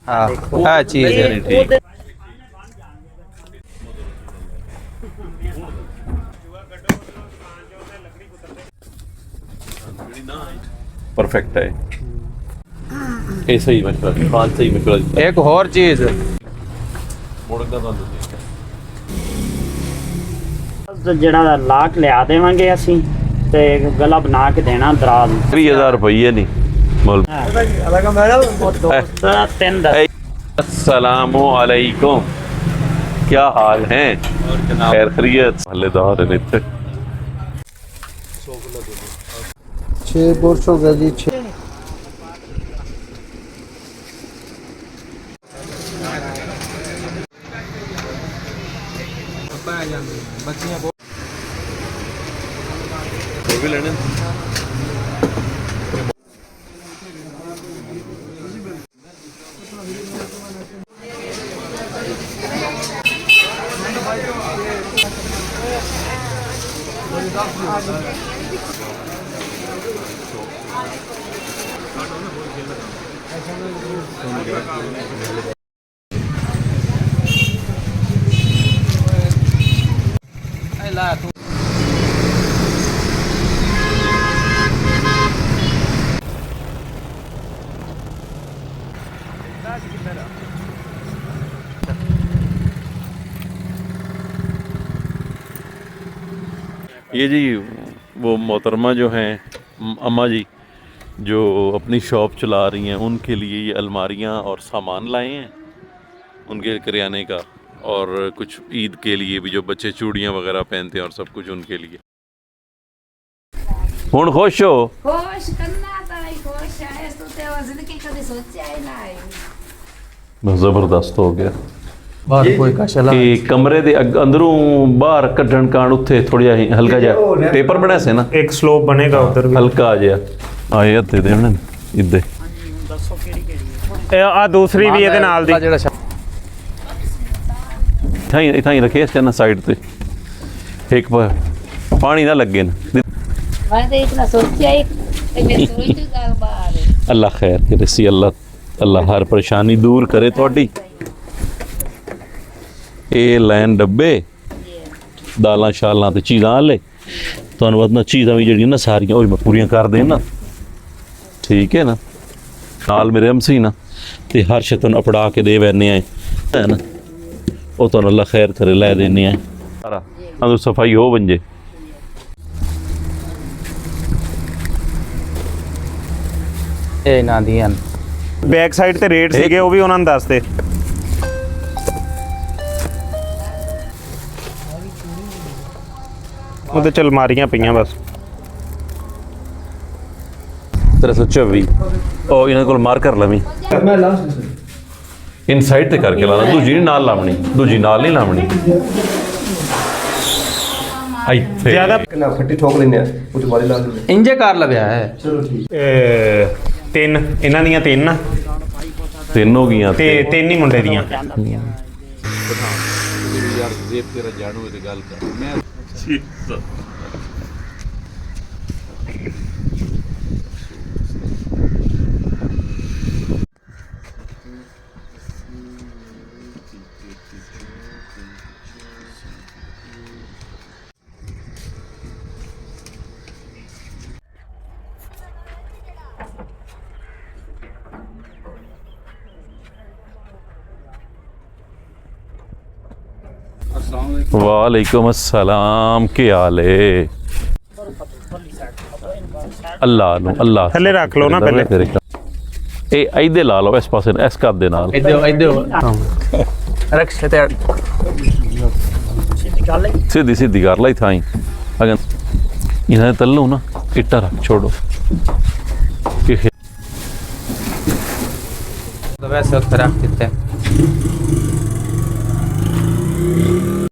हाँ चीज है ठीक। परफेक्ट है ये सही मशवरा पांच सही मशवरा एक और चीज मुड़का तो ਜਿਹੜਾ ਲਾਕ ਲਿਆ ਦੇਵਾਂਗੇ ਅਸੀਂ ਤੇ ਗਲਾ ਬਣਾ ਕੇ ਦੇਣਾ ਦਰਾਜ਼ 30,000 रुपये नहीं मोल अस्सलामु अलैकुम क्या हाल है खैर खैरियत हल्लेदार ने 6 बोर्स हो गया जी 6 वो भी लेने ये जी वो मोहतरमा जो हैं अम्मा जी जो अपनी शॉप चला रही हैं उनके लिए ये अलमारियाँ और सामान लाए हैं उनके करियाने का और कुछ ईद के लिए भी जो बच्चे चूड़ियाँ वगैरह पहनते हैं और सब कुछ उनके लिए हुण खुश हो खुश करना तो ही खुश है तो ते जिंदगी कभी सोचा ही ना है ज़बरदस्त हो गया बाहर कोई कशला कि कमरे दे अंदरों बाहर कढ़न कान उत्थे थोड़ा हल्का जा टेपर बना से ना एक स्लोप बनेगा उधर भी हल्का आ जाए आए हत्थे दे हन इदे आ दूसरी भी ਇਹਦੇ ਨਾਲ ਦੀ इथाई रखे इसके ना साइड पे एक पानी ना लगे ना मैं तो इतना सोचा ही मैं सोच गल बाहर अल्लाह खैर करे सी अल्लाह हर परेशानी दूर करे थोड़ी ये लैन डब्बे दालां शालां ते चीज़ां ले तुहानूं पता चीज़ां भी जेह्ड़ियां ना सारियां ओही मैं पूरियां कर देना ठीक है ना नाल मेरे एमसी ना ते हर शे तुहानूं अपड़ा के दे वैने आए है ना वो तुहानूं अल्लाह खैर करे लै देने आए सारा अंदर सफाई हो बंजे ये ना दियां ਬੈਕ ਸਾਈਡ ਤੇ ਰੇਟ ਸੀਗੇ ਉਹ ਵੀ ਉਹਨਾਂ ਨੂੰ ਦੱਸ ਦੇ ਉਹਦੇ ਚ ਅਲਮਾਰੀਆਂ ਪਈਆਂ ਬਸ 324 ਉਹ ਇਹਨਾਂ ਕੋਲ ਮਾਰ ਕਰ ਲਵੀਂ ਇਨਸਾਈਡ ਤੇ ਕਰਕੇ ਲਾਣਾ ਦੂਜੀ ਨਾਲ ਲਾਵਣੀ ਦੂਜੀ ਨਾਲ ਨਹੀਂ ਲਾਵਣੀ ਇੱਥੇ ਜ਼ਿਆਦਾ ना फट्टी ठोक लेने कुछ बारी ला लेने इंजे कार लव्या है चलो ठीक ਤਿੰਨ ਇਹਨਾਂ ਦੀਆਂ ਤਿੰਨ ਆ ਤਿੰਨ ਹੋ ਗਈਆਂ ਤੇ ਤਿੰਨ ਹੀ ਮੁੰਡੇ ਦੀਆਂ ਯਾਰ ਜੇਬ ਤੇਰਾ ਜਾਣੂ ਤੇ ਗੱਲ ਕਰ ਮੈਂ वालेकुम अस्सलाम के हाल है अल्लाह नु अल्लाह ਥੱਲੇ ਰੱਖ ਲਓ ਨਾ ਪਹਿਲੇ तेरे ए इधर ला लो इस पासे इस कद दे नाल रख से सीधी सीधी कर लाई थाई अगर इन्हें तल्लू ना इट्टा रख छोड़ो तो वैसे रख देते हैं